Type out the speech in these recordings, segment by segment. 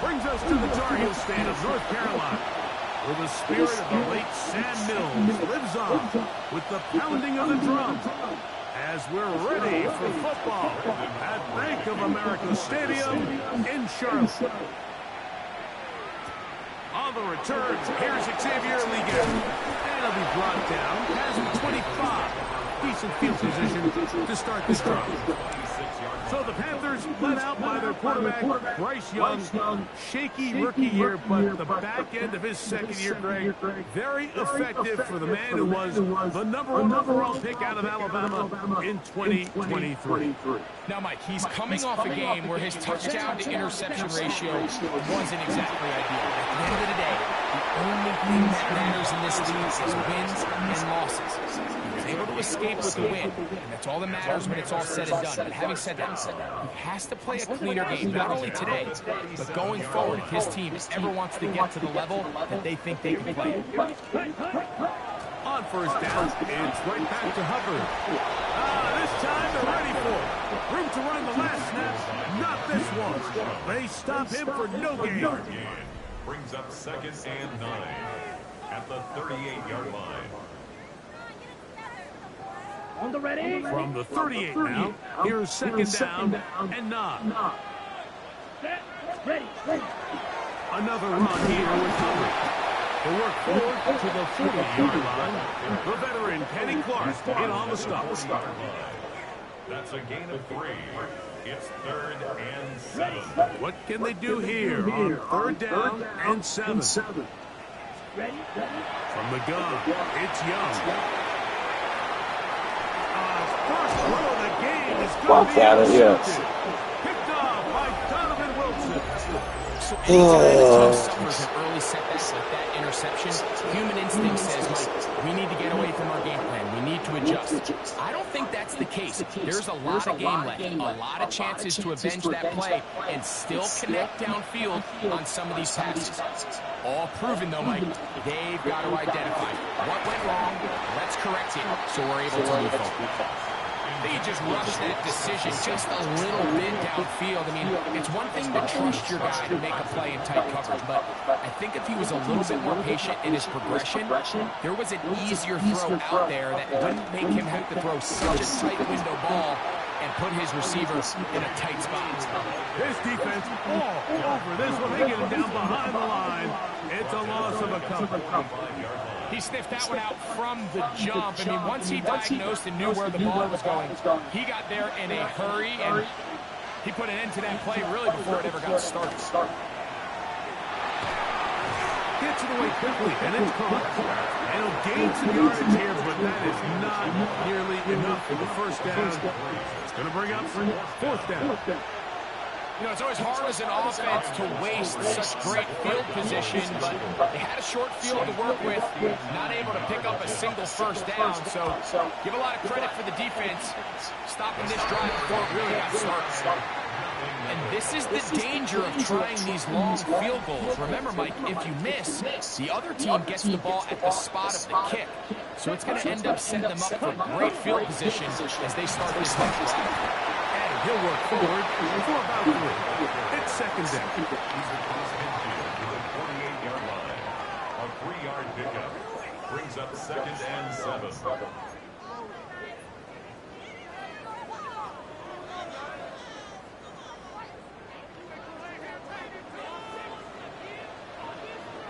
Brings us to the Tar Heel stand of North Carolina, where the spirit of the late Sam Mills lives on with the pounding of the drum as we're ready for football at Bank of America Stadium in Charlotte. On the return, here's Xavier Liggett. And he'll be brought down past the 25. Decent field position to start this drive. So the Panthers led out by their quarterback, Bryce Young. Shaky rookie year, but the back end of his second year, Greg, very effective for the man who was the #1 overall pick out of Alabama in 2023. Now, Mike, he's coming off a game where his touchdown-to-interception ratio wasn't exactly ideal. At the end of the day, the only thing that matters in this league is wins and losses. He was able to escape with a win, and that's all that matters when it's all said and done. But having said that, he has to play a cleaner game, not only today, but going forward if his team ever wants to get to the level that they think they can play at. On first down, it's right back to Hubbard. This time they're ready for it. Room to run the last snap, not this one. They stop him for no gain. Brings up 2nd and 9 at the 38-yard line. On the ready. From the 38 now, here's 2nd down and 9. Ready. Another run here with Hubbard. They work forward to the 40-yard line. The veteran Kenny Clark in on the stop. That's a gain of 3. It's 3rd and 7. What can they do here on 3rd down and 7? Ready. From the gun, it's Young. First throw of the game is going to be intercepted. Picked off by Donovan Wilson. So anytime a team suffers an early setback like that interception, human instinct says, Mike, we need to get away from our game plan. We need to adjust. I don't think that's the case. There's a lot of game left, a lot of chances to avenge that play and still connect downfield on some of these passes. All proven, though, Mike, they've got to identify what went wrong, let's correct it so we're able to move forward. They just rushed that decision just a little bit downfield. I mean, it's one thing to trust your guy to make a play in tight coverage, but I think if he was a little bit more patient in his progression, there was an easier throw out there that wouldn't make him have to throw such a tight window ball and put his receiver in a tight spot. This defense all over this one. They get him down behind the line. It's a loss of a couple. He sniffed that one out from the jump. I mean, once he diagnosed and knew where the ball was going, he got there in a hurry, and he put an end to that play really before it ever got started. Gets it away quickly, and it's caught. And he'll gain some yardage here, but that is not nearly enough for the first down. It's going to bring up 4th down. You know, it's always hard as an offense to waste such great field position, but they had a short field to work with, not able to pick up a single first down, so give a lot of credit for the defense stopping this drive before it really got started. And this is the danger of trying these long field goals. Remember, Mike, if you miss, the other team gets the ball at the spot of the kick, so it's going to end up setting them up for great field position as they start this next drive. He'll work forward for about 3. It's 2nd down. He's across midfield to the 48-yard line. A 3-yard pickup brings up 2nd and 7.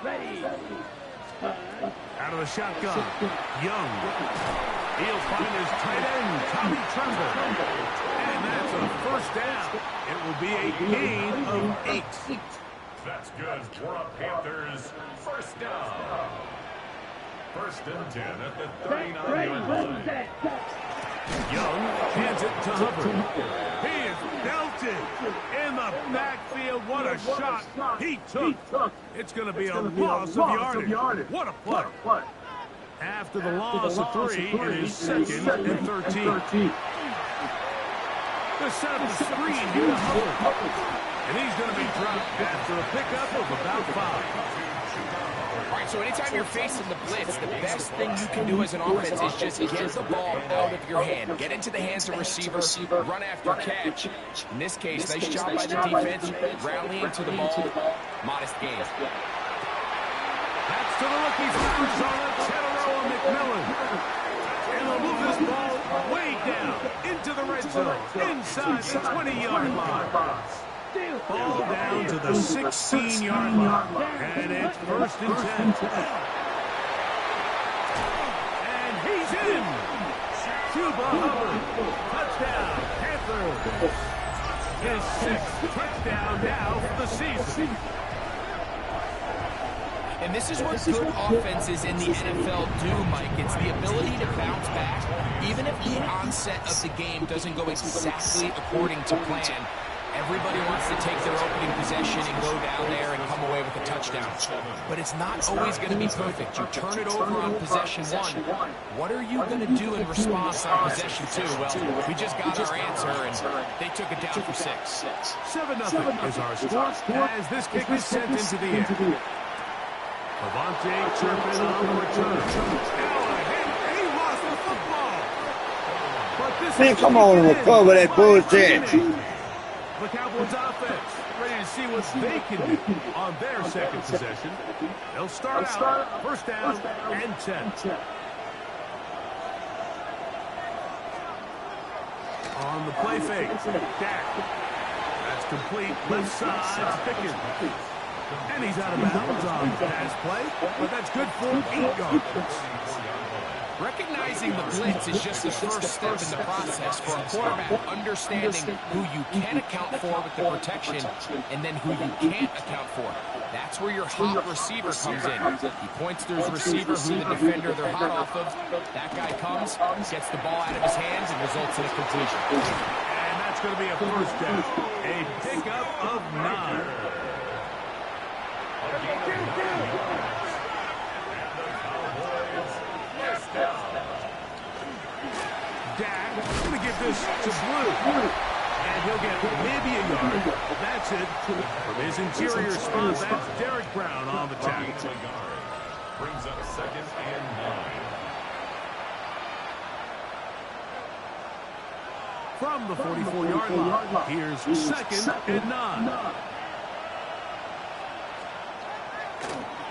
Ready. Out of the shotgun, Young. He'll find his tight end, Tommy Tremble. And that's a first down. It will be a gain of 8. That's good for a Panthers first down. 1st and 10 at the 39-yard line. Young hands it to Hubbard. He is belted in the backfield. What a shot he took. It's going to be a loss of yardage. What a play. After the loss of 3, it is 2nd and 13. They set up the screen here to Hubbard. And he's going to be dropped after a pickup of about 5. All right, so anytime you're facing the blitz, the best thing you can do as an offense is just get the ball out of your hand. Get into the hands of receiver, run after catch. In this case, nice job by the defense, rallying to the ball. Modest gain. That's to the rookie from Arizona, Tedoroa McMillan. And they'll move this ball way down into the red zone, inside the 20-yard line. Ball down to the 16-yard line. And it's 1st and 10. And he's in. Chuba Hubbard. Touchdown, Panthers. His 6th touchdown now for the season. And this is what good offenses in the NFL do, Mike. It's the ability to bounce back. Even if the onset of the game doesn't go exactly according to plan, everybody wants to take their opening possession and go down there and come away with a touchdown. But it's not always going to be perfect. You turn it over on possession 1. What are you going to do in response on possession 2? Well, we just got our answer, and they took it down for 6. 7-0 is our score as this kick is sent into the air. Levante Turpin on the return. Now he lost the football. But this Man, come on and recover that bullshit. The Cowboys offense ready to see what they can do on their second possession. They'll start out 1st down and 10. On the play fake, Dak. That's complete. Left side, Pickens. And he's out of bounds on the pass play, but that's good for 8 yards. Recognizing the blitz is just the first step in the process for a quarterback, understanding who you can account for with the protection and then who you can't account for. That's where your hot receiver comes in. He points to his receiver, who the defender they're hot off of. That guy comes, gets the ball out of his hands, and results in a completion. And that's going to be a 1st down. A pickup of 9. Dak going to give this to Blue. And he'll get maybe a yard. That's it. From his interior spot, that's Derek Brown on the tackle. Brings up 2nd and 9. From the 44-yard line, here's 2nd and 9.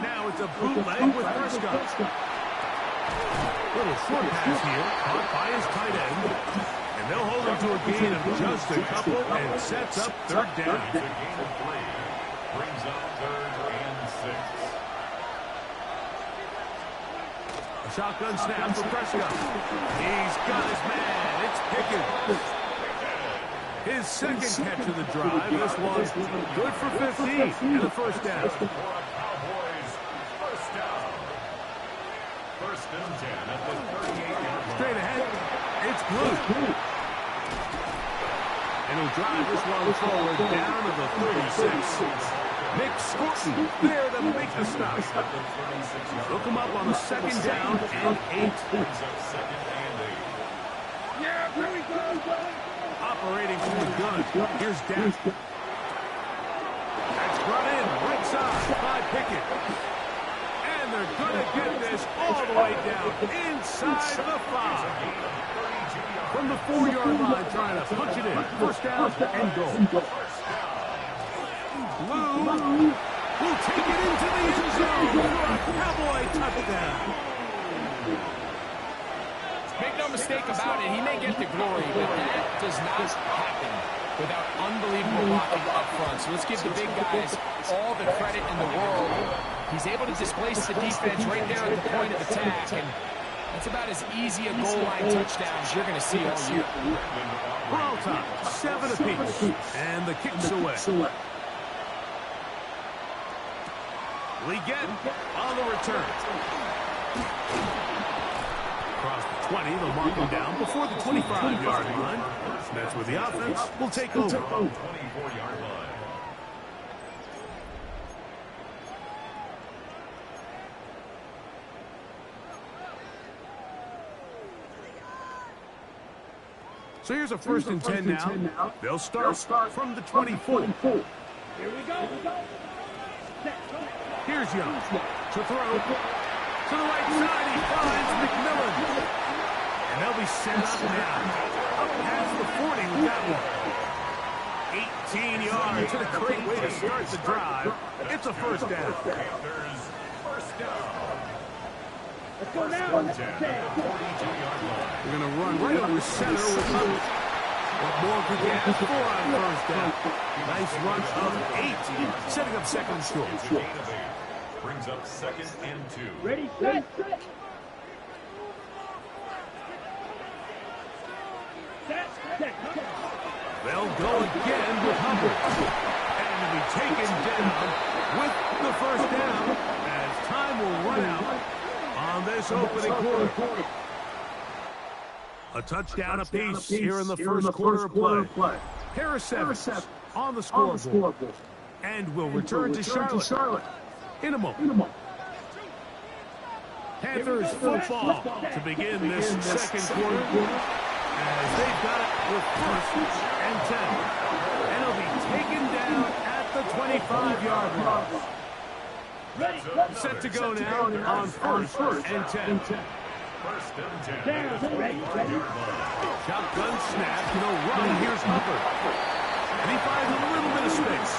Now it's a bootleg with Prescott. Little short pass here, caught by his tight end. And they'll hold him to a gain of just a couple and sets up 3rd down. The gain of 3 brings up 3rd and 6. A shotgun snap for Prescott. He's got his man. It's Pickens. His 2nd catch of the drive. This one's good for 15 and a 1st down. First and 10 at the 38-yard line. Straight ahead, it's Blue. And he'll drive this one forward down to the 36. Nick Scorton there to make the stop. Look him up on the 2nd down and 8. Yeah, here we go. Operating from the gun. Here's Dak. That's brought in right side by Pickett. And they're going to get this all the way down inside the 5. From the 4-yard line, trying to punch it in. 1st down and goal. Blue will take it into the end zone for a Cowboy touchdown. Make no mistake about it, he may get the glory, but that does not happen without unbelievable blocking up front. So let's give the big guys all the credit in the world. He's able to displace the defense right there at the point of attack, and that's about as easy a goal line touchdown as you're going to see all year. We're all time, 7 apiece, and the kick's away. Leggett on the return. Across the 20, they'll mark him down before the 25-yard line. That's where the offense will take over. 24-yard line. So here's a 1st and 10 now. They'll start from the 24. Here's Young to throw. To the right side, he finds McMillan. And they'll be set up now. Up past the 40 with that one. 18 yards. And a great way to start the drive. It's a first down. Panthers, first down. Let's go now. Let's go. 42-yard line. We're going to run right over center with Hubbard. What more could you ask for on first down? Nice run of 8. Setting up second and short. It's a gain of 8. Brings up second and 2. Ready, set. Set. They'll go again with Hubbard. And will be taken down with the first down as time will run out on this opening quarter. A touchdown apiece here in the first quarter of play. Pair of sevens on the scoreboard. And will return to Charlotte in a moment. Panthers football to begin this second quarter. As they've got it with first and 10. And it'll be taken down at the 25-yard line. Set to go now on first and 10. First and 10. Ready. Shotgun snap, no run. Here's Hubbard. And he finds a little bit of space.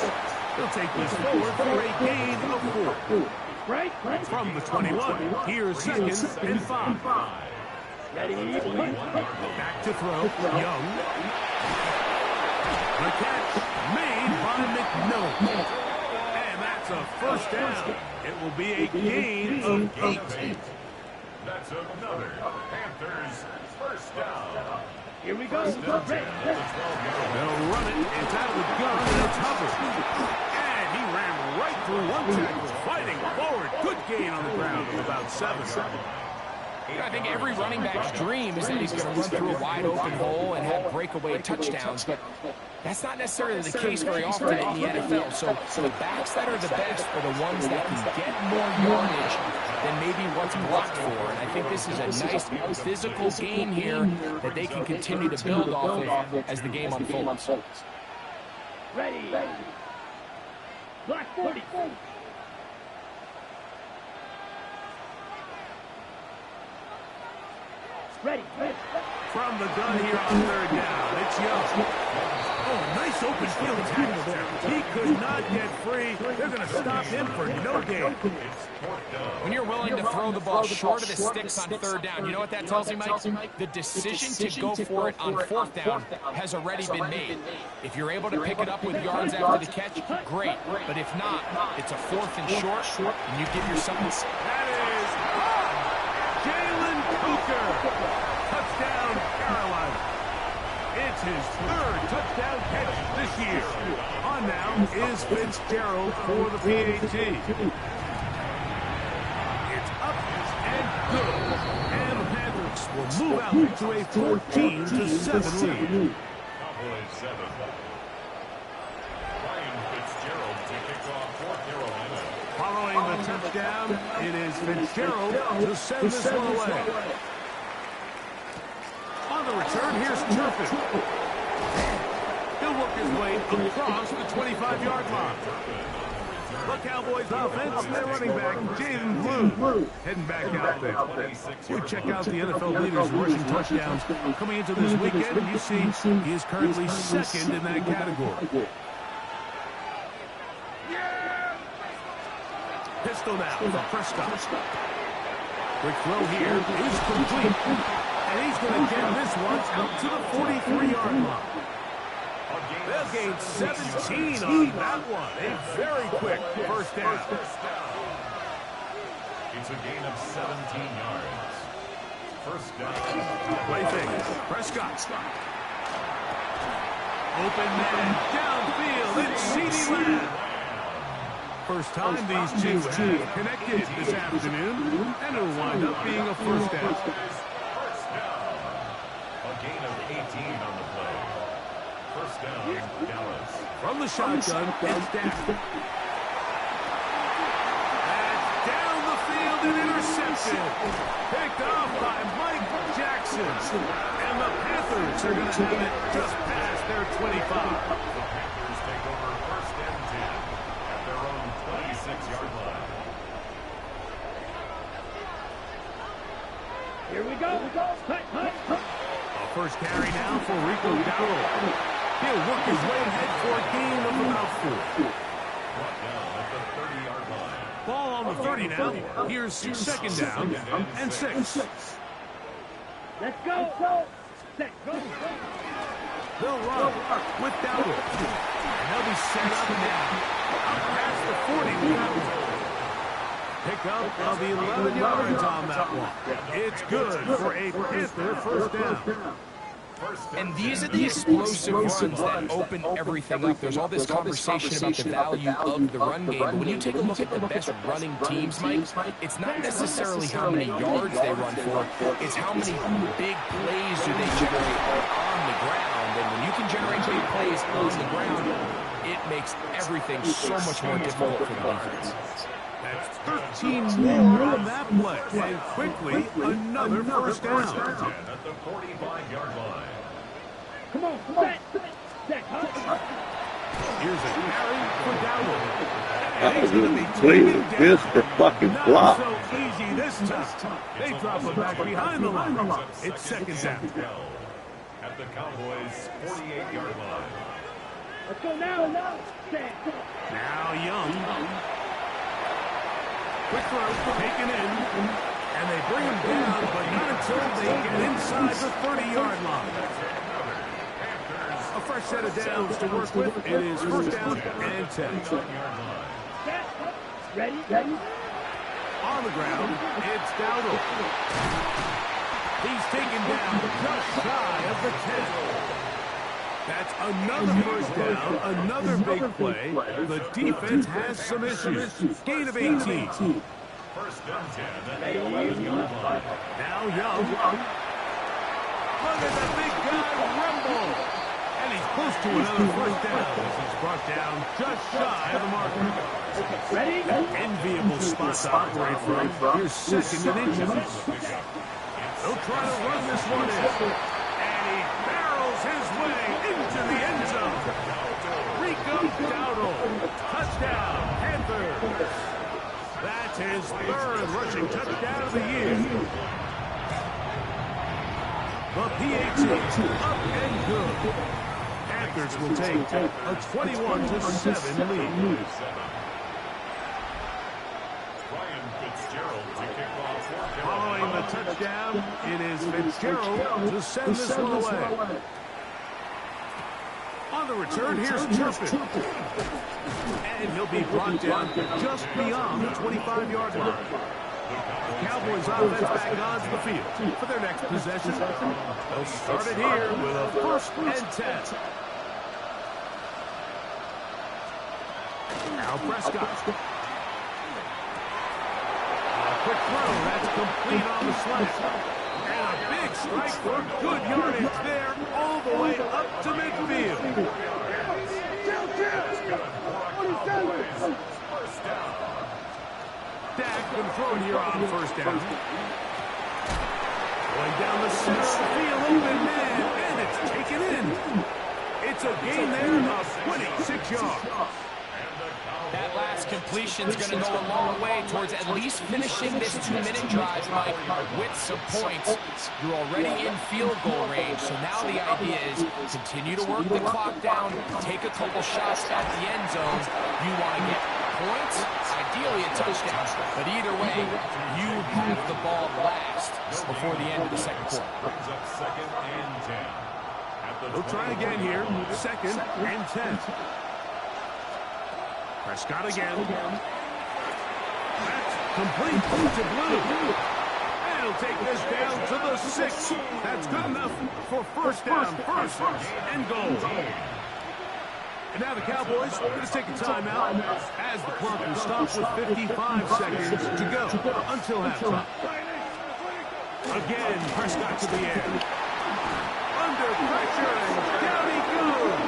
He'll take this forward for a gain of 4. Right. From the 21, here's second and 5. Ready. Back to throw, Young. The catch made by McMillan. And that's a first down. It will be a gain of 8. That's another Panthers first down. Here we go. Ready. They'll run it. It's out of the gun, and it's Hubbard. And he ran right through one tackle, fighting forward. Good gain on the ground of about 7. I think every running back's dream is that he's going to run through a wide-open hole and have breakaway touchdowns, but that's not necessarily the case very often in the NFL. So the backs that are the best are the ones that can get more yardage than maybe what's blocked for. And I think this is a nice physical game here that they can continue to build off of as the game unfolds. Ready. Black 40. Ready. From the gun here on third down, it's Young. Oh, nice open field tackle there. He could not get free. They're going to stop him for no gain. When you're willing to throw the ball short of the sticks on third down, you know what that tells me, Mike? The decision to go for it on fourth down has already been made. If you're able to pick it up with yards after the catch, great. But if not, it's a fourth and short, and you give yourself... That is Jalen Cooker. Touchdown, Carolina. It's his third touchdown catch this year. On now is Fitzgerald for the PAT. It's up and good. And the Panthers will move out to a 14-7 lead. Cowboys 7. Ryan Fitzgerald to kick off for Carolina. Following the touchdown, it is Fitzgerald to send this one away. On the return, here's Turpin. He'll work his way across the 25-yard line. The Cowboys offense, their running back, Jaden Blue, heading back out there. You check out the NFL leaders rushing touchdowns coming into this weekend, and you see he is currently second in that category. Pistol now for Prescott. Quick throw here is complete. And he's going to get this one out to the 43-yard line. They'll gain 17 on that one. A very quick first down. It's a gain of 17 yards. First down. Play fake. Prescott. Open man downfield. It's CeeDee Lamb. First time these two have connected this afternoon, and it'll wind up being a first down. A gain of 18 on the play. First down, Dallas. From the shotgun, it's down. That's down the field and intercepted. Picked off by Mike Jackson. And the Panthers are going to have it just past their 25. The Panthers take over first and 10 at their own 26-yard line. Here we go. Hut, hut, hut. A first carry now for Rico Dowdle. He'll work his way ahead for a gain of about 4. Brought down at the 30-yard line. Ball on the 30 now. Here's second down and 6. Let's go. Set, go. They'll run with Dowdle. And they'll be set up now. Up past the 40 with that one. Pickup of 11 yards on that one. It's good for a Panther first down. And these are the explosive runs that open everything up. There's all this conversation about the value of the run game. But when you take a look at the best running teams, Mike, it's not necessarily how many yards they run for. It's how many big plays do they generate on the ground. And when you can generate big plays on the ground, it makes everything so much more difficult for the defense. That's 13 more on that play. And quickly, another first down. At the 45-yard line. Come on, set, hut. Here's a carry for Dowdle. That was a clean kiss for fucking Not flop. so easy this time. They drop him back behind the line. It's second down. At the Cowboys' 48-yard line. Let's go now. Set. Now Young. Quick throw, taken in. And they bring him down, but not until they get inside the 30-yard line. A fresh set of downs to work with. It is first down and 10. Set. Ready. On the ground, it's Dowdle. He's taken down just shy of the 10. That's another first down, another big play. The defense has some issues. Gain of 18. First and 10 at the 11-yard line. Now Young. Look at the big guy rumble. And he's close to another first down as he's brought down just shy of the marker. Ready. Enviable spot to operate from. Here's second and inches. They'll try to run this one in. And he barrels his way into the end zone. Rico Dowdle. Touchdown, Panthers. That's his third rushing touchdown of the year. The PAT up and good. Panthers will take a 21-7 lead. Ryan Fitzgerald to kick off. Following the touchdown, it is Fitzgerald to send this one away. On the return, here's Turpin. And he'll be brought down just beyond the 25-yard line. The Cowboys offense back onto the field for their next possession. They'll start it here with a first and 10. Now Prescott. A quick throw, that's complete on the slant. And a big strike for good yardage there, all the way up to midfield. Dak been thrown here on first down. Going down the center of the field, open man, and it's taken in. It's a gain there of 26 yards. That last completion's going to go a long way towards at least finishing this 2-minute drive, Mike, with some points. You're already in field goal range, so now the idea is continue to work the clock down, take a couple shots at the end zone. You want to get points, ideally a touchdown, but either way, you have the ball last before the end of the second quarter. Brings up second and 10. We'll try again here, second and 10. Prescott again. That's complete to Blue. And he'll take this down to the 6. That's good enough for first down, first and goal. And now the Cowboys are going to take a timeout as the clock will stop with 55 seconds to go until halftime. Again, Prescott to the air. Under pressure, and down he goes.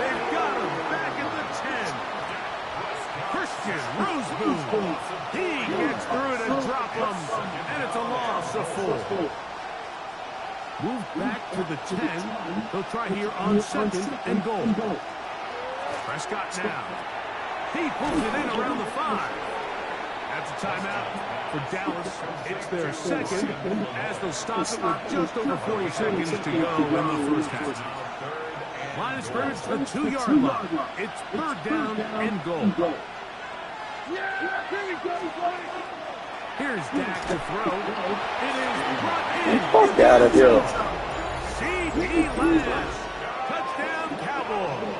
They've got him back at the 10. Christian Roseboom. He gets through it and drop him, and it's a loss of 4. Move back to the 10. They'll try here on second and goal. Prescott now. He pulls it in around the 5. That's a timeout for Dallas. It's their second, as they'll stop it with just over 40 seconds to go in the first half. Line of scrimmage to the 2-yard line. It's third down and goal. Here's Dak to throw. It is brought in. Fuck out of here. C.D. Lamb. Touchdown, Cowboys.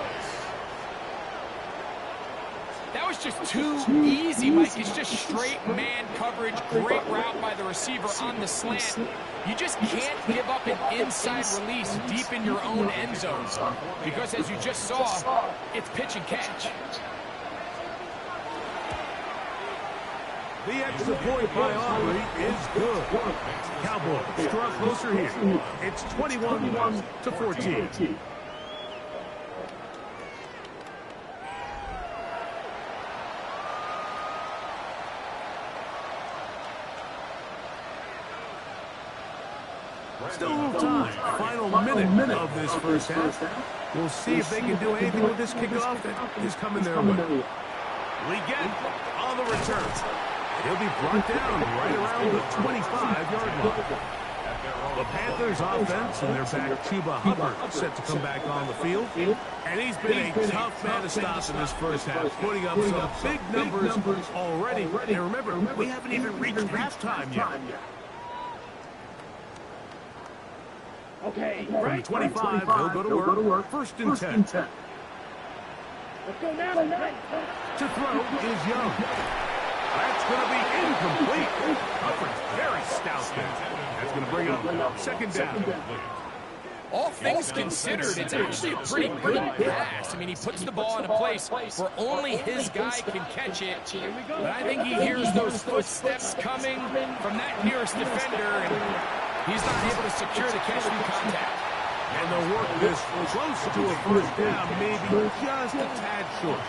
That was just too easy, Mike. It's just straight man coverage. Great route by the receiver on the slant. You just can't give up an inside release deep in your own end zone. Because as you just saw, it's pitch and catch. The extra point by Aubrey is good. Cowboys draw closer here. It's 21-14. Still a little time. Final minute of this first half. We'll see if they can do anything with this kickoff that is coming their way. Leggett on the return. He'll be brought down right around the 25-yard line. The Panthers offense and their back Chuba Hubbard set to come back on the field. And he's been a tough man to stop in this first half, putting up some big numbers already. And remember, we haven't even reached halftime yet. Okay, From the 25, he'll go to work. First and 10. Let's go now. To throw is Young. That's going to be incomplete. Hubbard's very stout there. That's going to bring up second down. All things considered, it's actually a pretty good pass. I mean, he puts the ball in a place where only his guy can catch it. But I think he hears those footsteps coming from that nearest defender, and he's not able to secure the catch through contact. And they'll work this close to a first down, maybe just a tad short.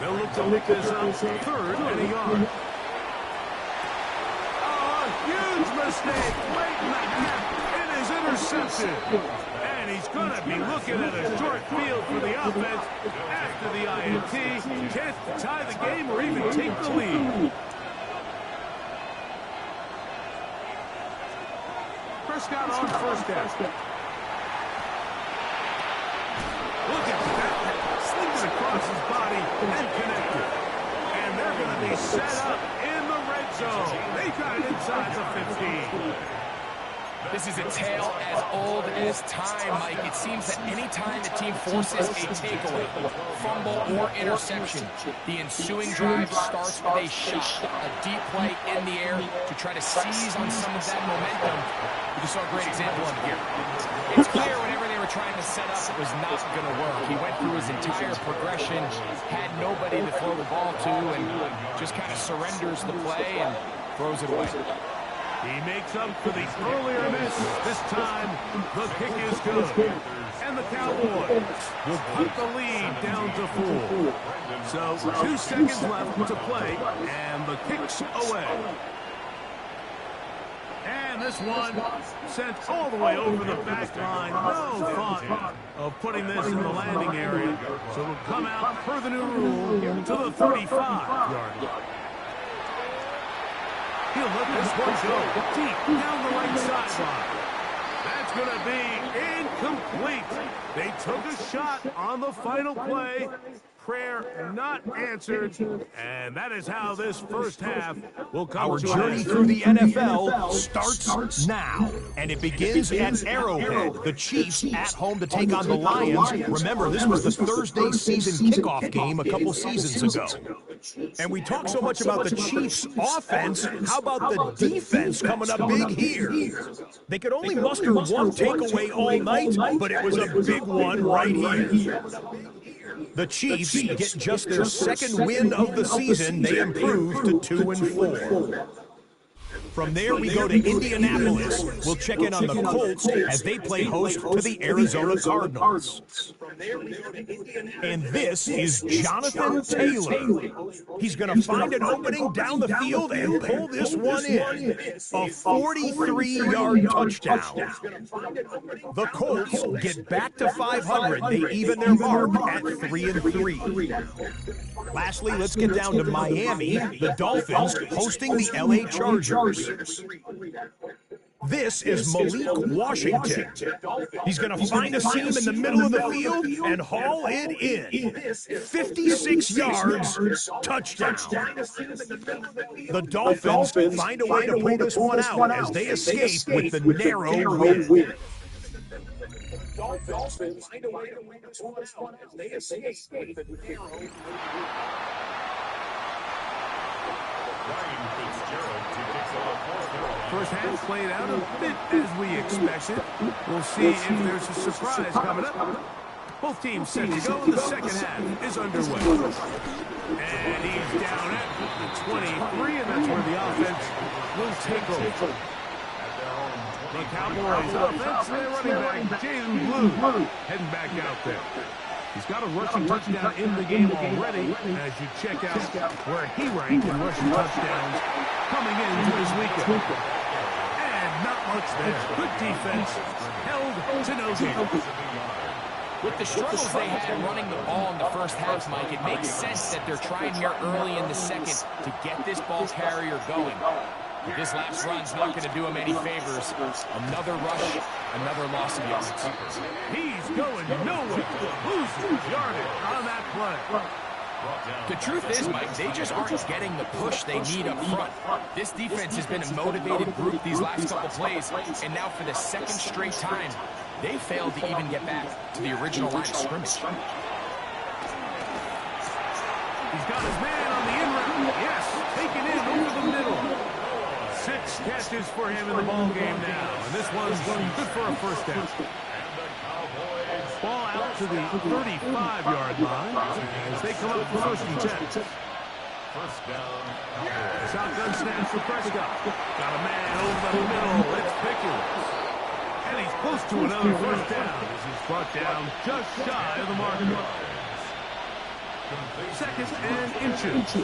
They'll look to pick this up third and a yard. Oh, huge mistake late in the half. It is intercepted. And he's going to be looking at a short field for the offense after the INT. Chance to tie the game or even take the lead. Prescott on first down. Look at that. Slings it across his body and connected. And they're going to be set up in the red zone. They got it inside the 15. This is a tale as old as time, Mike. It seems that any time the team forces a takeaway, fumble, or interception, the ensuing drive starts with a shot, a deep play in the air to try to seize on some of that momentum. We just saw a great example of it here. It's clear whenever they were trying to set up, it was not going to work. He went through his entire progression, had nobody to throw the ball to, and just kind of surrenders the play and throws it away. He makes up for the earlier miss. This time, the kick is good. And the Cowboys will put the lead down to 4. So 2 seconds left to play, and the kick's away. And this one sent all the way over the back line. No thought of putting this in the landing area. So it'll come out per the new rule to the 35-yard line. He'll let this one go deep down the right sideline. That's going to be incomplete. They took a shot on the final play. Prayer not answered. And that is how this first half will come Our to an journey end. through the NFL starts now, and it begins at Arrowhead. The Chiefs at home to take on the Lions. Remember, this was the Thursday season kickoff game a couple seasons ago. And we talk so much about the Chiefs' offense. How about the defense coming up big here? They could only muster one takeaway all night, but it was a big one right here. The Chiefs get just their second win of the season. They improved to 2-4. From there, we go to Indianapolis. We'll check in on the Colts as they play host to the Arizona Cardinals. And this is Jonathan Taylor. He's going to find an opening down the field and pull this one in. A 43-yard touchdown. The Colts get back to 500. They even their mark at 3-3. Lastly, let's get down to Miami. The Dolphins hosting the LA Chargers. This is Malik Washington. He's going to find a seam in the middle of the field and haul it in. 56 yards, touchdown. The Dolphins find a way to pull this one out as they escape with the narrow win. Dolphins find a way to win this one out as they escape with the narrow win. First half played out a bit as we expected. We'll see if there's a surprise coming up. Both teams set to go, and the second half is underway. And he's down at the 23, and that's where the offense will take over. The Cowboys offense, their running back, Jaden Blue, heading back out there. He's got a rushing touchdown in the game already as you check out where he ranked in rushing touchdowns coming into this weekend. And not much there. Good defense, held to no gain. With the struggles they had running the ball in the first half, Mike, it makes sense that they're trying here early in the second to get this ball carrier going. But this last run's not going to do him any favors. Another rush, another loss of yards. He's going nowhere. Losing yardage on that play. The truth is, Mike, they just aren't getting the push they need up front. This defense has been a motivated group these last couple plays, and now for the second straight time, they failed to even get back to the original line of scrimmage. He's got his man on the in route. Yes, taken in over the middle. 6 catches for him in the ball game now, and this one's good for a first down. Ball out to the 35-yard line as they come up for first and 10. First down. Shotgun snap for Prescott. Got a man over the middle. It's Pickens. And he's close to another first down as he's brought down just shy of the marker. Second and inches. 10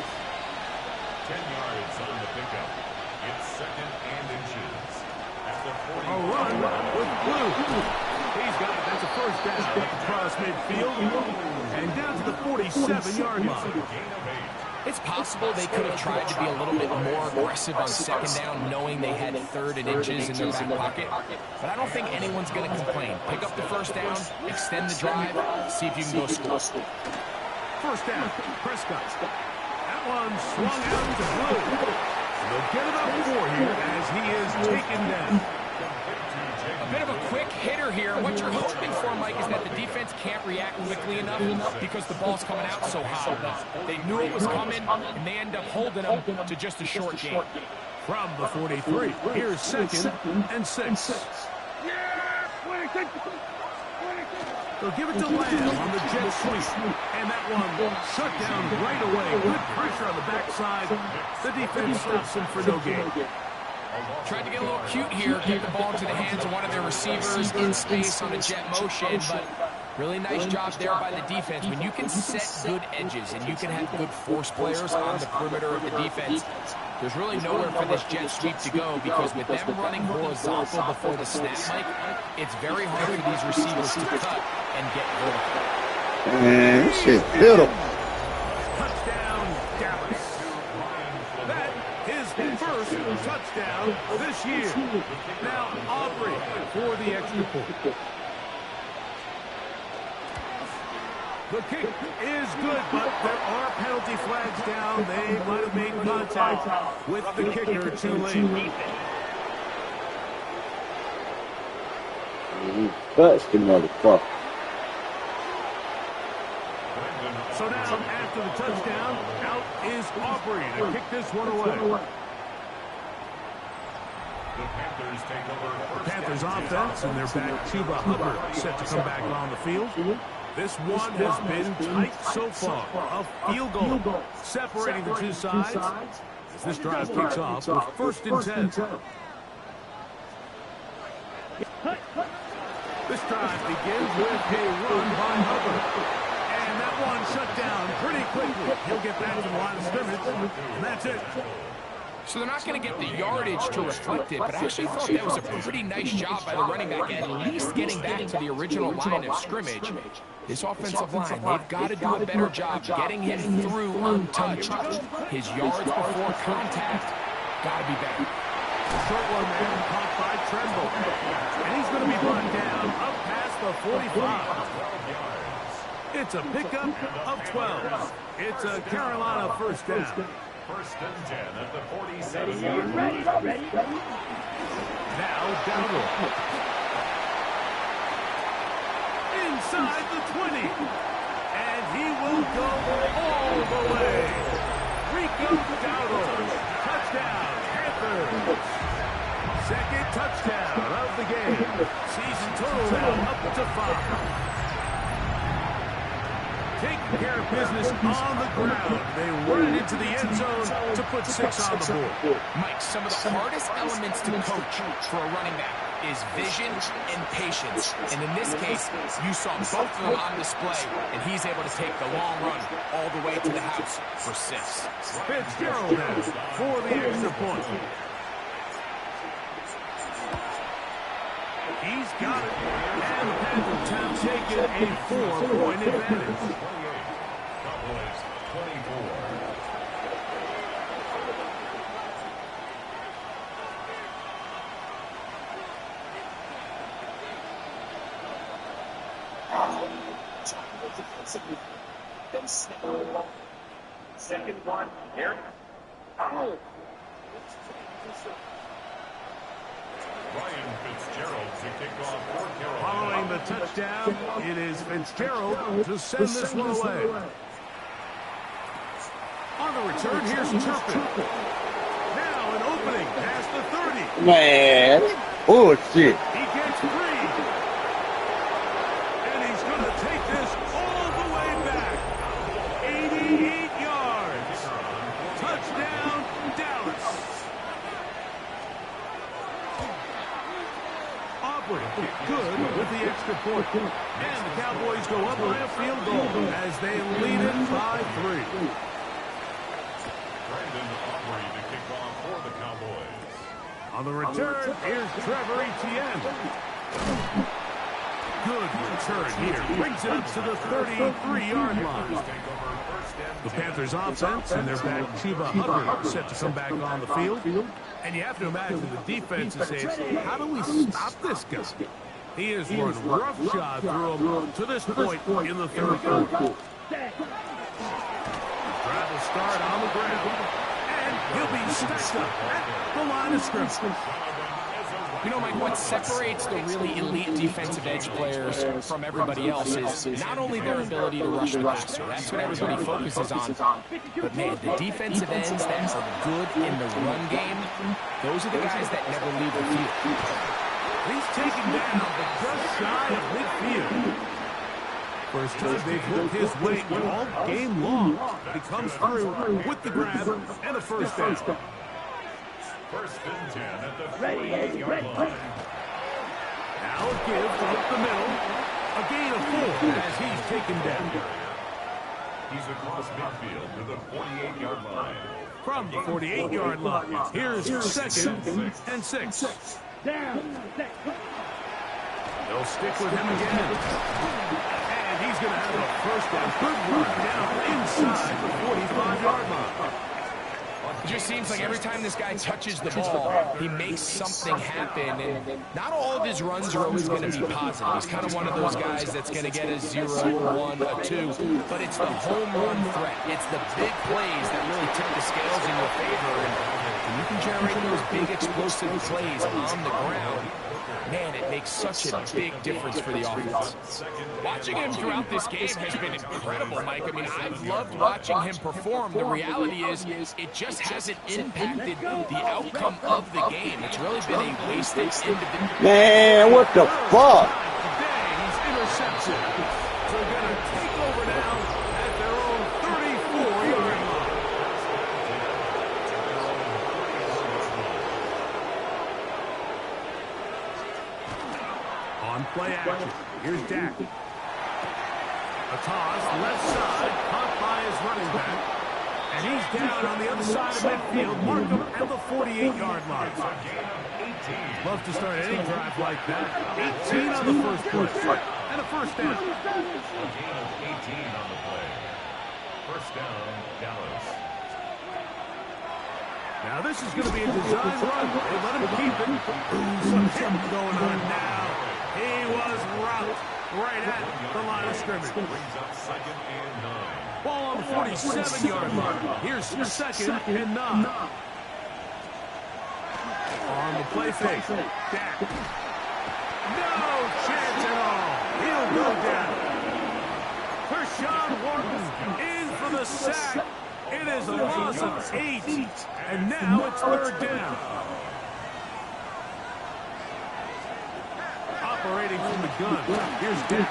yards on the pickup. It's second and inches. At the 40. A run with Blue. He's got it. That's a first down across midfield. And down to the 47-yard line. It's possible they could have tried to be a little bit more aggressive on second down, knowing they had third and inches in their back pocket. But I don't think anyone's going to complain. Pick up the first down, extend the drive, see if you can go score. First down, Prescott. That one swung out to Blue. They'll get it up for here as he is taken down. A bit of a quick hitter here. What you're hoping for, Mike, is that the defense can't react quickly enough because the ball's coming out so high. They knew it was coming, and they end up holding them to just a short gain. From the 43, here's second and 6. They'll give it to Lamb on the jet sweep. And that one shut down right away. Good pressure on the backside. The defense stops him for no gain. Tried to get a little cute here, get the ball into the hands of one of their receivers in space on a jet motion, but really nice job there by the defense. When you can set good edges and you can have good force players on the perimeter of the defense, there's really nowhere for this jet sweep to go because with them running horizontal before the snap, Mike, it's very hard for these receivers to cut and get vertical. Man, this shit's beautiful. Touchdown, Dallas. That is first touchdown this year. Now Aubrey for the extra point. The kick is good, but there are penalty flags down. They might have made contact with the kicker too late. Touched the motherfucker. So now, after the touchdown, out is Aubrey to kick this one away. The Panthers offense and their back Chuba Hubbard set to come back on the field. This one has been tight so far. A field goal separating the two sides. as this drive kicks off with 1st and 10. This drive begins with a run by Hubbard. And that one shut down pretty quickly. He'll get back to the line of scrimmage, and that's it. So they're not going to get the yardage to reflect it, but I actually thought that was a pretty nice job by the running back, at least getting back to the original line of scrimmage. This offensive line, they've got to do a better job getting him through untouched. His yards before contact got to be better. Short one there, caught by Tremble. And he's going to be brought down up past the 45. It's a pickup of 12. It's a Carolina 1st down. 1st and 10 at the 47. Ready. Now Dowdle. Inside the 20. And he will go all the way. Rico Dowdle. Touchdown, Panthers. 2nd touchdown of the game. Season total now up to 5. Taking care of business on the ground. They run it into the end zone to put 6 on the board. Mike, some of the hardest elements to coach for a running back is vision and patience. And in this case, you saw both of them on display, and he's able to take the long run all the way to the house for 6. Fitzgerald now for the extra point. He's got it. And the Panthers have taken a 4-point advantage. 28. Cowboys 24. Second one, here. Ryan Fitzgerald to kick off for Carolina. Following the touchdown, it is Fitzgerald to send this one away. On the return, here's Turpin. Now an opening past the 30. Man, bullshit. He gets free. And he's going to take this all the way back. 88 yards. Touchdown, Dallas. Aubrey good with the extra point. And the Cowboys go up by a field goal as they lead it by 3. Brandon Aubrey to kick off for the Cowboys. On the return, here's Trevor Etienne. Good return here. Brings it up to the 33-yard line. The Panthers offense and their back Chuba Hubbard set to come back on the field. And you have to imagine the defense is saying, how do we stop this guy? He has run roughshod through him to this point in the 3rd quarter. Drive will start on the ground. And he'll be stacked up at the line of scrimmage. You know, Mike, what separates the really elite defensive edge players from everybody else is not only their ability to rush the passer. That's what everybody focuses on. But, man, the defensive ends that are good in the run game, those are the guys that never leave the field. He's taken down, but just shy of midfield. First time they've hooked his way all game long. He comes through with the grab and a 1st down. 1st and 10 at the 48-yard line. Now a give up the middle. A gain of 4 as he's taken down. He's across midfield to the 48-yard line. From the 48-yard line, here's 2nd and 6. They'll stick with him again. And he's going to have a 1st down. Good run down inside the 45-yard line. It just seems like every time this guy touches the ball, he makes something happen. And not all of his runs are always going to be positive. He's kind of one of those guys that's going to get a 0, a 1, a 2. But it's the home run threat. It's the big plays that really tip the scales in your favor. And when you can generate those big explosive plays on the ground, man, it makes such a big difference for the offense. Watching him throughout this game has been incredible, Mike. I mean, I've loved watching him perform. The reality is, it just hasn't impacted the outcome of the game. It's really been a wasted individual. Man, what the fuck? Today, he's intercepted. So they're going to take over now at their own 34-yard line. play action. Here's Dak. A toss, left side, caught by his running back. And he's down on the other side of midfield. Mark him at the 48-yard line. Love to start any drive like that. 18 on the first play. And a first down. A gain of 18 on the play. First down, Dallas. Now this is going to be a design run. They let him keep it. Some hit going on now. He was rocked right at the line of scrimmage. Brings up second and 9. Ball on the 47-yard line. Here's second and 9. On the play fake. Dak. No chance at all. He'll go down. Kershawn Wharton in for the sack. It is a loss of 8. And now it's third down. Operating from the gun. Here's Dak.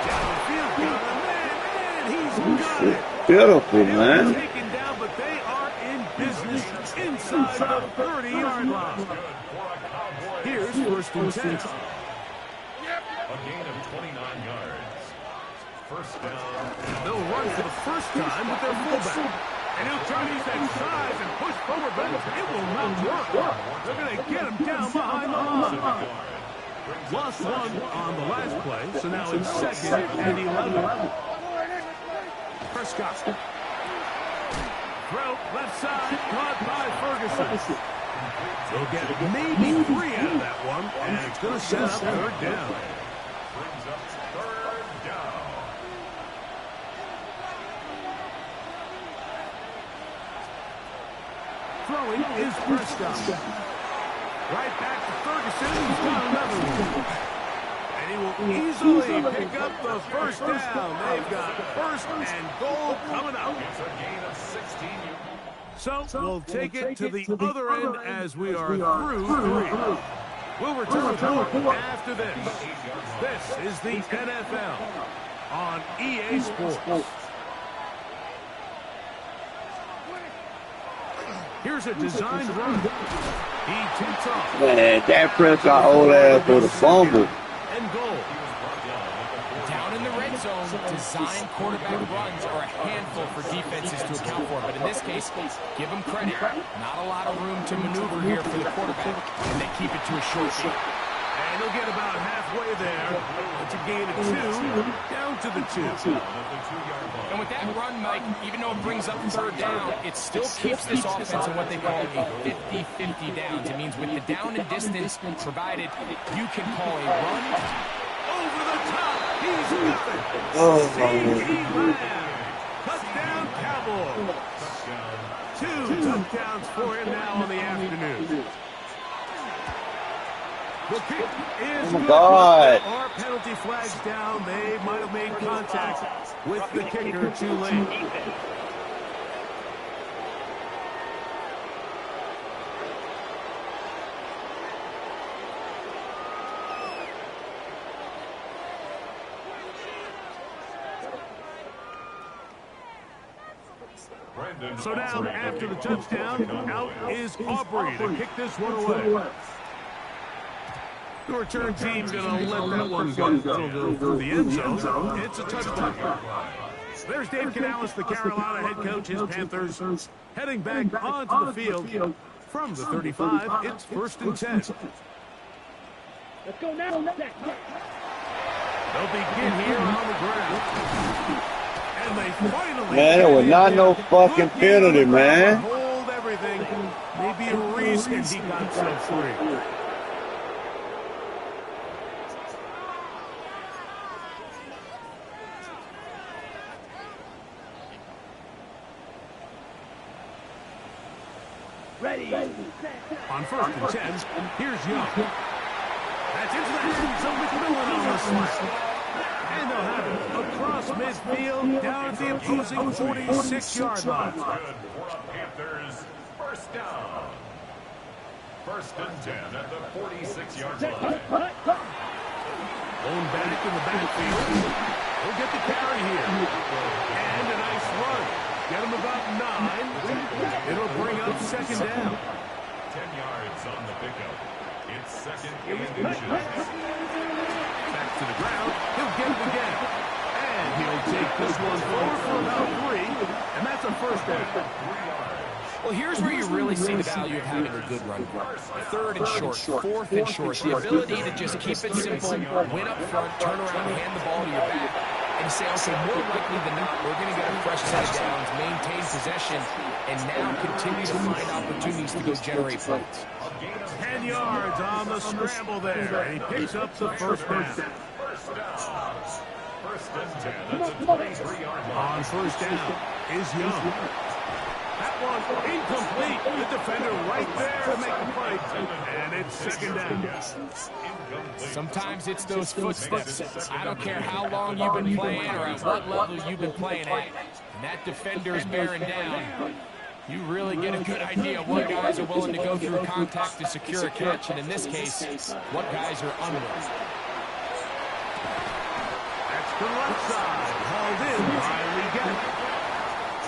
Downfield gun. Man, he's got it. Beautiful, man. Taken down, but they are in business inside the 30-yard line. Here's first and 10. A gain of 29 yards. First down. They'll run for the first time with their fullback. And he'll try to use that size and push forward, but it will not work. They're going to get him down behind the line. Lost one on the last play, so now it's second and 11. Prescott. Throw, left side, caught by Ferguson. They'll get maybe 3 out of that one, and it's going to set up third down. Brings up third down. Throwing is Prescott. Right back to Ferguson, who's got another one. And he will easily pick up the first down. They've got first and goal coming up. It's a gain of 16 yards. So we'll take it to the other end as we are through 3. We'll return to more after this. This is the NFL on EA Sports. Here's a designed run. He takes off. Man, that Prescott old ass for the fumble. And goal. Down in the red zone, design quarterback runs are a handful for defenses to account for. But in this case, give them credit. Not a lot of room to maneuver here for the quarterback, and they keep it to a short field. And he'll get about halfway there. It's a gain of 2, down to the 2. And with that run, Mike, even though it brings up third down, it still keeps this offense in what they call a 50-50 downs. It means with the down and distance provided, you can call a run. Over the top. He's got it. Oh, C.D. Lamb. Touchdown, Cowboys. 2 touchdowns for him now on the afternoon. The kick is Oh, my good. God. Our penalty flags down. They might have made contact with the kicker too late. So now, after the touchdown, out is Aubrey to kick this one away. The return team's going to let that one go. It'll go through the end zone. It's a touchdown. There's Dave Canales, the Carolina head coach, his Panthers, heading back onto the field from the 35. It's first and 10. Let's go now. They'll begin here on the ground. And they finally Man, it was not no fucking penalty, man. Hold everything. Maybe a reason he got so free. Ready. On first and 10, here's Young. That's into the hands of McMillan on the slide. And they'll have it across midfield down at the opposing 46-yard line. Good for the Panthers. First down. First and 10 at the 46-yard line. Going back in the backfield. He'll get the carry here. And a nice run. Get him about 9. It'll bring up second down. 10 yards on the pickup. It's second and inches. Back to the ground. He'll get it again. And he'll take this one forward for about 3. And that's a first down. Well, here's where you really see the value of having a good run. Third and short, fourth and short. The ability to just keep it simple, win up front, turn around, and hand the ball to your back, and say, okay, more likely than not, we're going to get a fresh set of downs, maintain possession, and now continue to find opportunities to go generate points. 10 yards on the scramble there. And he picks up the first down. First and 10 at the 23-yard line. On first down is Young. That one incomplete. The defender right there to make the fight. And it's second down. Sometimes it's those footsteps. I don't care how long you've been playing or at what level you've been playing at. And that defender's bearing down. You really get a good idea of what guys are willing to go through contact to secure a catch. And in this case, what guys are unwilling. That's the left side. Hauled in by Leggett.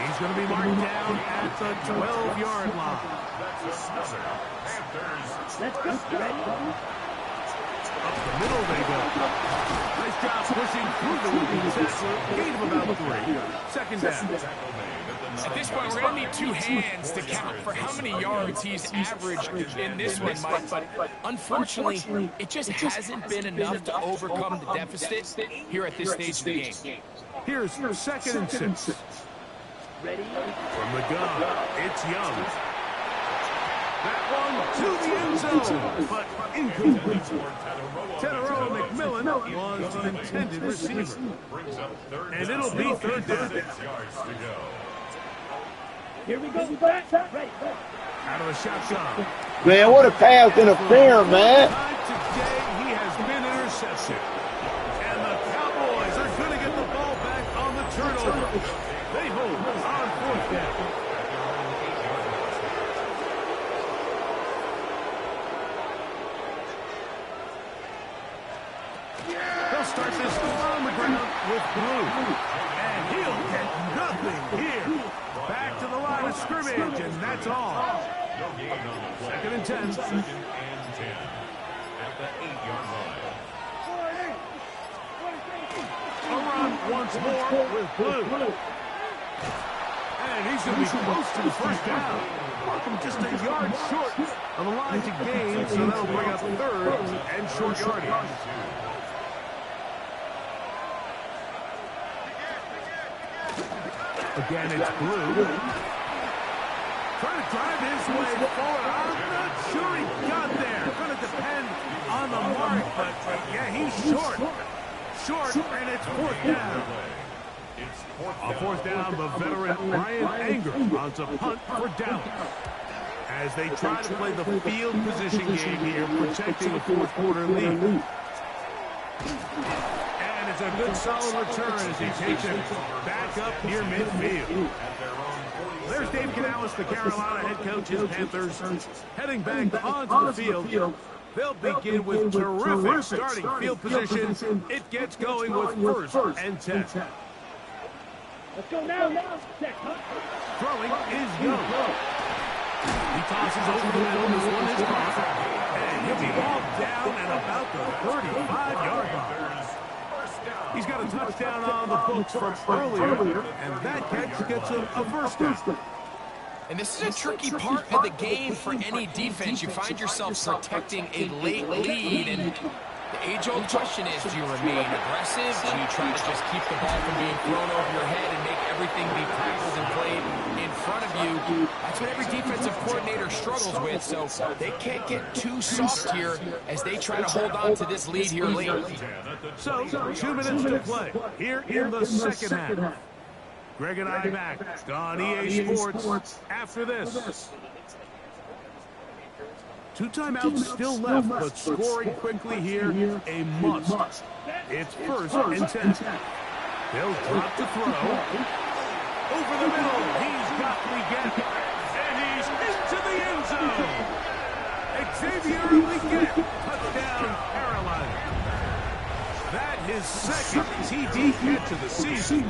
He's going to be marked down at the 12-yard line. That's another Panthers. Let's go. Up the middle they go. Nice job pushing through the weak tackler. Gain of about 3. Second down. At this point, we're going to need 2 hands to count for how many yards he's averaged in this one, Mike. But unfortunately, it just hasn't been enough to overcome the deficit here at this stage of the game. Here's second and 6. Ready? From the gun, it's Young. That one to the end zone, but incomplete. Tedero McMillan was the intended receiver. And it'll be third down. 6 yards to go. Here we go. Out of the shotgun. Man, what a pass interference, man. Today he has been intercepted. And the Cowboys are going to get the ball back on the turnover. They hold on fourth down. They'll start this on the ground with Blue. And he'll get nothing here. Back to the line of scrimmage, and that's all. Second and 10. Second and 10 at the 8-yard line. A run once more with Blue. And he's going to be close to the first down. Just a yard short of the line to gain, so that'll bring up third and short yardage. Again, it's Blue. Trying to drive his way forward. I'm not sure he got there. Going to depend on the mark, but yeah, he's short. Short, and it's fourth down. On fourth down, the veteran Ryan Anger runs a punt for Dallas. As they try to play the field position game here, protecting a fourth-quarter lead. And it's a good solid return as he takes it back up near midfield. There's Dave Canales, the Carolina head coach, his Panthers, heading back onto the field. They'll begin with terrific starting field position. It gets going with first and 10. Let's go now. Throwing is Young. He tosses over the middle. This one is caught. And he'll be hauled down at about the 35-yard line. He's got a touchdown on the books from earlier, and that catch gets him a first down. And this is a tricky part of the game for any defense. You find yourself protecting a late lead, and the age-old question is, do you remain aggressive? Do you try to just keep the ball from being thrown over your head and make everything be tackled and played in front of you? That's what every defensive coordinator struggles with, so they can't get too soft here as they try to hold on to this lead here late. So, 2 minutes to play here in the second half. Greg and I back on EA Sports after this. 2 timeouts still left, but scoring quickly here, a must. It's first and 10. They'll drop to throw. Over the middle, he's got Leggett, and he's into the end zone. Xavier Leggett, touchdown Carolina. That his second TD catch of the season.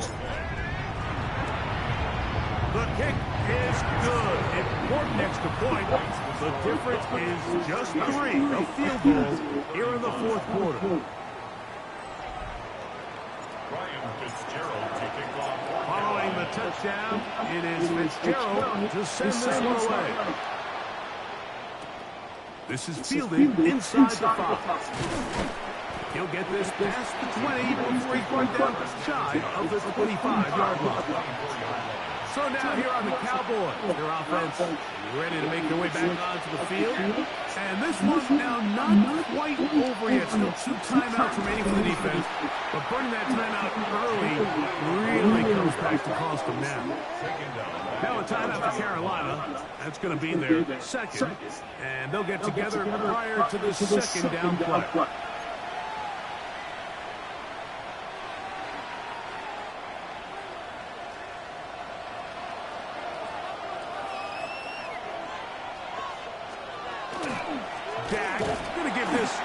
The kick is good. Important extra point. The difference is just 3, a field goal here in the fourth quarter. Following the touchdown, it is Fitzgerald to send this one away. This is fielded inside the 5. He'll get this past the 20 before he's run down shy of the 25-yard line. So now here on the Cowboys, their offense ready to make their way back onto the field. And this one's now not quite over yet. Still 2 timeouts remaining for the defense. But burning that timeout early really comes back to cost them now. Now a timeout for Carolina. That's going to be their second. And they'll get together prior to the second down play.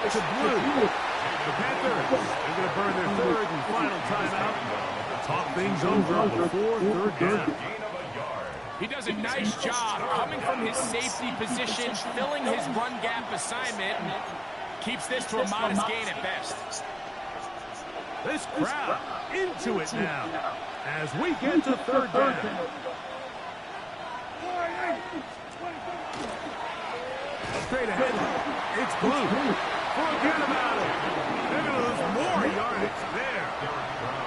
To Blue. The Panthers are going to burn their third and final timeout. Talk things over before third down. He does a nice job coming from his safety position, filling his run gap assignment, and keeps this to a modest gain at best. This crowd into it now as we get to third down. Straight ahead, it's Blue. Forget about it. They're going to lose more yardage there.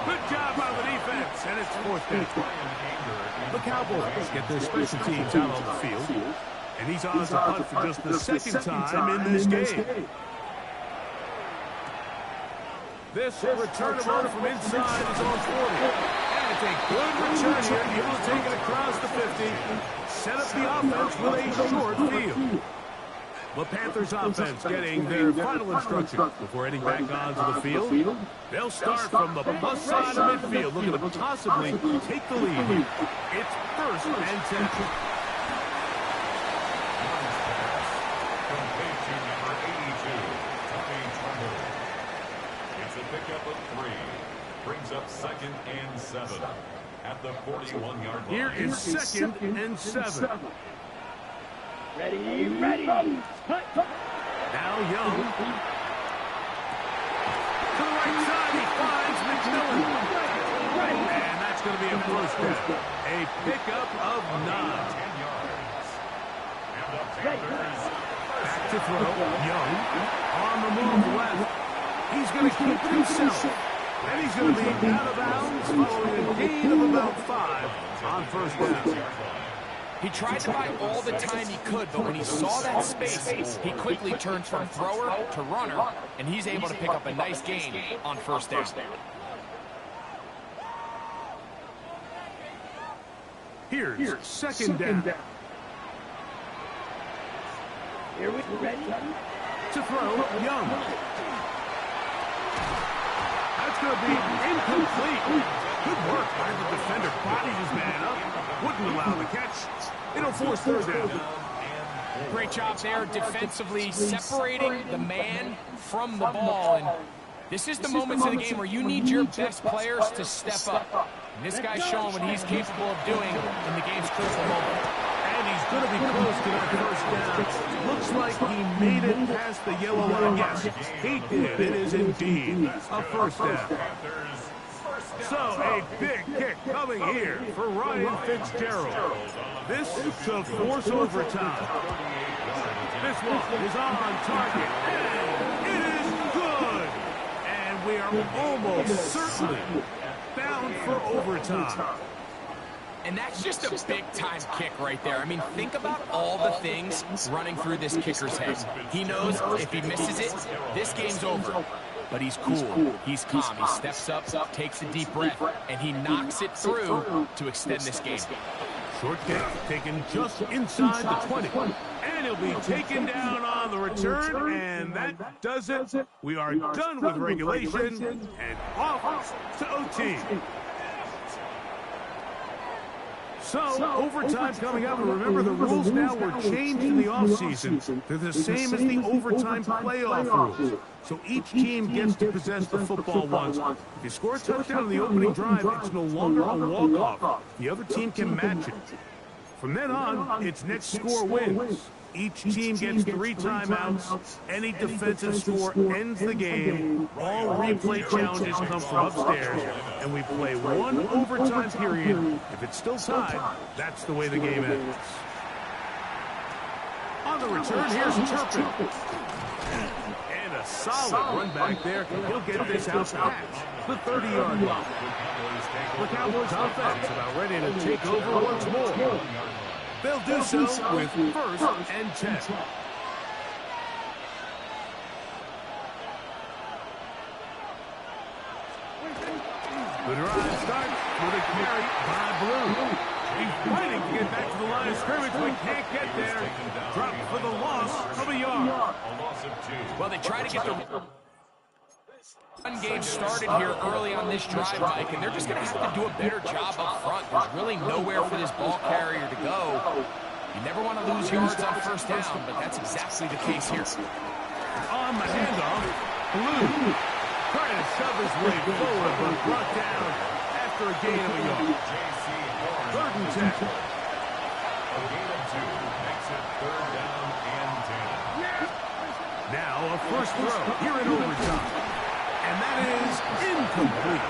Good job by the defense, and it's fourth down. The Cowboys get their special teams out on the field, and he's on to punt for just the second time in this game. This returnable from inside is on 40. And it's a good return here. Able to take it across the 50. Set up the offense with a short field. The Panthers offense getting their final instructions before heading back onto the field. They'll start from the plus side of midfield, looking to possibly take the lead. It's first and 10. It's a pickup of 3. Brings up second and 7 at the 41-yard line. Here is second and 7. Ready. Now Young. To the right side, he finds McMillan. And that's going to be a first down. A pickup of 9. 10 yards. And the Panthers Back to throw. Young on the move left. He's going to keep it himself. And he's going to be out of bounds following a gain of about 5 on first down. He tried to buy all the time he could, but when he saw that space, he quickly turns from thrower to runner, and he's able to pick up a nice gain on first down. Here's second down. Here we ready. To throw, Young. That's going to be incomplete. Good work by the defender. Bodied his man up. Wouldn't allow the catch. It'll force third down. Great job there defensively, separating the man from the ball. And this is the moments of the game where you need your best players to step up. And this guy's showing what he's capable of doing in the game's crucial moment. And he's going to be close to that first down. Looks like he made it past the yellow line. Yes, he did. It is indeed a first down. So a big kick coming here for Ryan Fitzgerald. This to force overtime. This one is on target. And it is good. And we are almost certainly bound for overtime. And that's just a big-time kick right there. I mean, think about all the things running through this kicker's head. He knows if he misses it, this game's over. But he's cool, he's calm, he steps up, takes a deep breath, and he knocks it through to extend this game. Short kick taken just inside the 20. And he'll be taken down on the return, and that does it. We are done with regulation and off to OT. So, overtime coming up, and remember the rules now were changed in the offseason. They're the same as the overtime playoff rules. So each team gets to possess the football once. If you score a touchdown in the opening drive, it's no longer a walk-off. The other team can match it. From then on, it's next score wins. Each team gets 3 timeouts. Any defensive score ends the game. All replay challenges come from upstairs, and we play 1 overtime period. If it's still tied, that's the way the game ends. On the return, here's Turpin. And a solid run back there. He'll get this out past the 30-yard line. The Cowboys offense about ready to take over once more. They'll do so with 1st and 10. The drive starts with a carry by Blue. He's fighting to get back to the line of scrimmage, but can't get there. Dropped for the loss of a yard. A loss of 2. Well, they try to get the run game started here early on this drive, Mike, and they're just going to have to do a better job up front. There's really nowhere for this ball carrier to go. You never want to lose yards on 1st down, but that's exactly the case here. On the handoff, Blue trying to shove his way forward, but brought down after a gain of a yard. 3rd and 10. A gain of 2 makes it 3rd down and 10. Now a first throw here in overtime. And that is incomplete.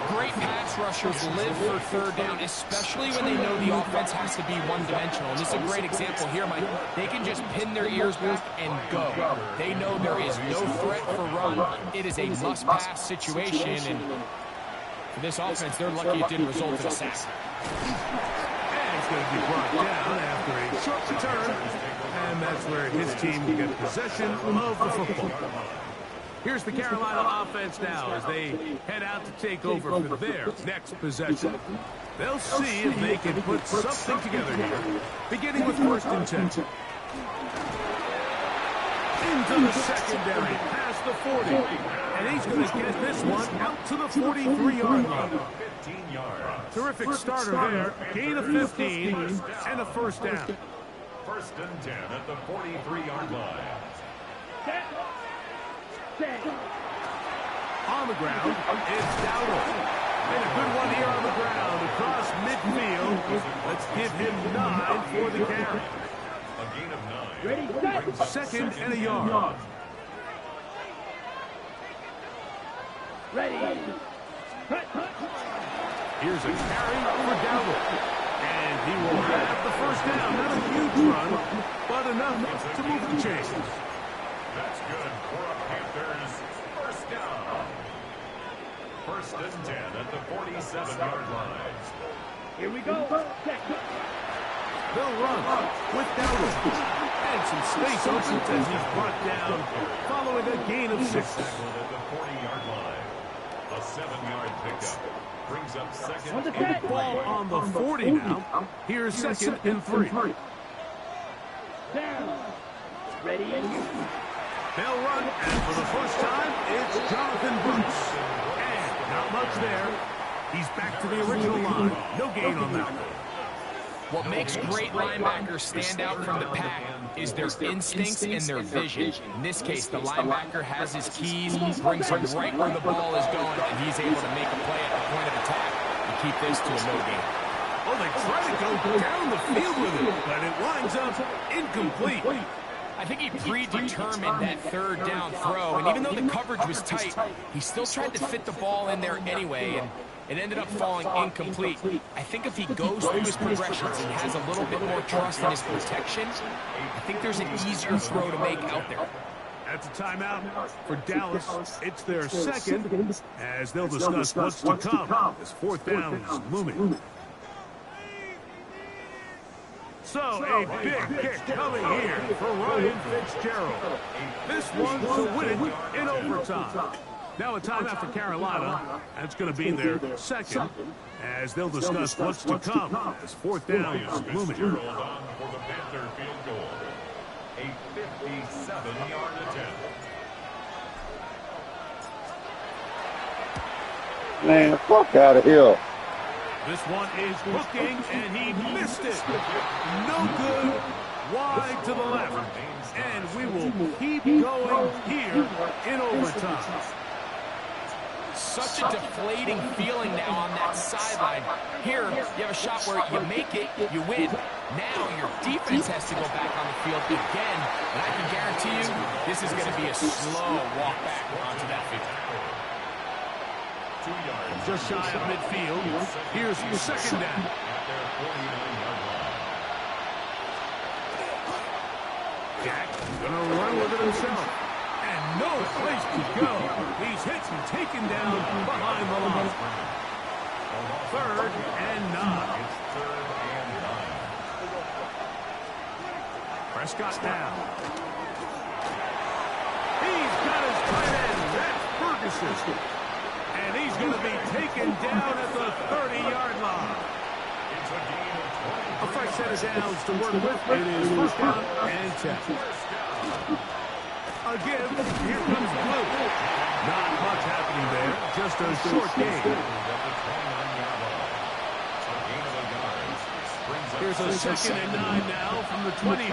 Great pass rushers live for 3rd down, especially when they know the offense has to be one-dimensional. And this is a great example here, Mike. They can just pin their ears back and go. They know there is no threat for run. It is a must-pass situation, and for this offense, they're lucky it didn't result in a sack. And he's going to be brought down after a short return. And that's where his team will get possession of the football. Here's the Carolina offense now as they head out to take over for their next possession. They'll see if they can put something together here, beginning with 1st and 10. Into the secondary, past the 40. And he's going to get this one out to the 43-yard line. 15 yards. Terrific starter there. Gain of 15 and a 1st down. 1st and 10 at the 43-yard line. On the ground, it's Dowdle. And a good one here on the ground across midfield. Let's give him 9 for the carry. A gain of 9. Ready, 2nd and a yard. Ready. Here's a carry for Dowdle. And he will have the 1st down. Not a huge run, but enough to move the chains. That's good for a Panthers 1st down. 1st and 10 at the 47-yard line. Here we go. They'll run with Dowdle. And some space opens as he's brought down following a gain of 6. Tackled at the 40-yard line. A 7-yard pickup brings up 2nd and 3. Ball on the 40 now. Here's 2nd and 3. Down. Ready. They'll run, and for the first time, it's Jonathan Brooks. And not much there. He's back to the original line. No gain on that one. What makes great linebackers stand out from the pack is their instincts and their vision. In this case, the linebacker has his keys, brings him right where the ball is going, and he's able to make a play at the point of attack and keep this to a no gain. Oh, they try to go down the field with it, but it winds up incomplete. I think he predetermined that 3rd down throw, and even though the coverage was tight, he still tried to fit the ball in there anyway, and it ended up falling incomplete. I think if he goes through his progressions and has a little bit more trust in his protection, I think there's an easier throw to make out there. That's a timeout for Dallas. It's their 2nd, as they'll discuss what's to come as 4th down is looming. So, a big kick coming here for Ryan Fitzgerald. This one's to win it in overtime. Now a timeout for Carolina. That's going to be their 2nd, as they'll discuss what's to come as 4th down is looming. Fitzgerald on for the Panther field goal. A 57-yard attempt. Man, fuck out of here. This one is hooking, and he missed it. No good. Wide to the left. And we will keep going here in overtime. such a deflating feeling now on that sideline. Here, you have a shot where you make it, you win. Now your defense has to go back on the field again, and I can guarantee you this is going to be a slow walk back onto that field. 2 yards. Just shy of midfield. Here's your second down. At their 49-yard line. Jack gonna run with it himself. And no place to go. He's hit and taken down behind the line. 3rd and 9. It's 3rd and 9. Prescott down. He's got his tight end. That's Ferguson. And he's going to be taken down at the 30-yard line. It's a gain of 20. A fresh set of downs to work with. It is 1st down and 10. Again, here comes Blue. Not much happening there. Just a short game. Here's a 2nd and 9 now from the 29.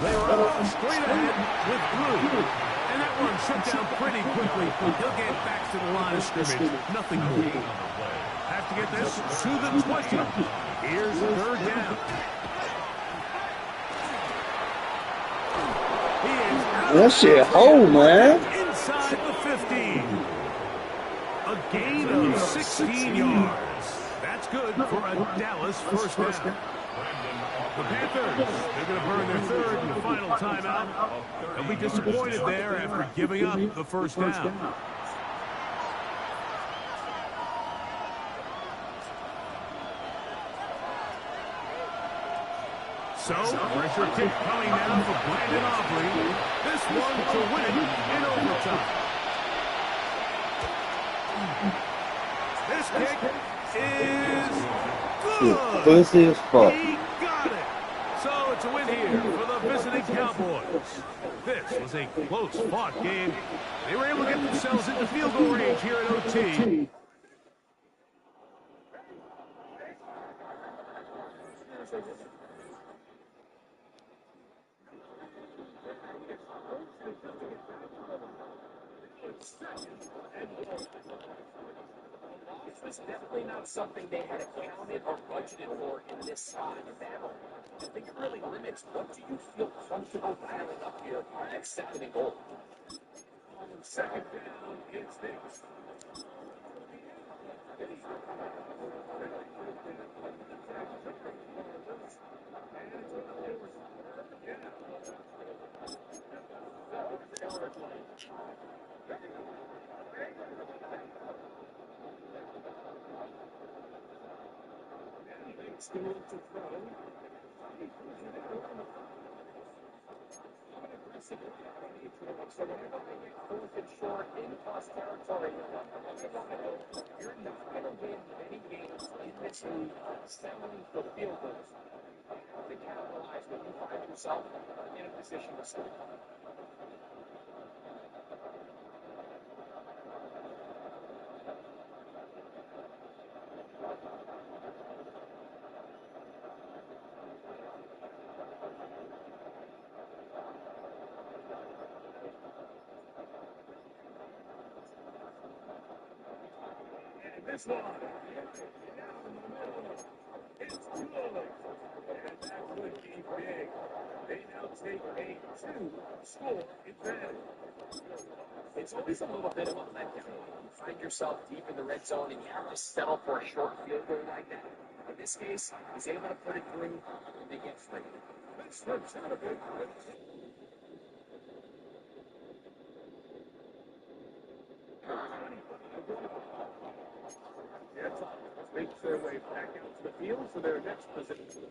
They run straight ahead with Blue. And that one shut down pretty quickly. He'll get back to the line of scrimmage. Nothing more. Have to get this to the 20. Here's 3rd down. He is out. That shit home, man. Inside the 15. A gain of 16 yards. That's good for a Dallas 1st down. The Panthers, they're going to burn their 3rd and final timeout. They'll be disappointed there after giving up the 1st down. So, pressure kick coming now for Brandon Aubrey. This one to win in overtime. This kick is good. Pussy as fuck. He got it. So it's a win here for the visiting Cowboys. This was a close-fought game. They were able to get themselves into field goal range here at OT. This was definitely not something they had accounted or budgeted for in this side of battle. I think it really limits what do you feel comfortable piling up here at 2nd and goal. On 2nd down, it's this. Short in cross territory. You're not going to win many games in this league settling for field goals. To capitalize when you find yourself in a position to score. This one, down in the middle, it's good, and that would be big. They now take a 2-score advantage. It's always a little bit of a letdown. You find yourself deep in the red zone and you have to settle for a short field goal like that. In this case, he's able to put it through and they get free. This looks out of it. Makes their way back out to the field for their next position.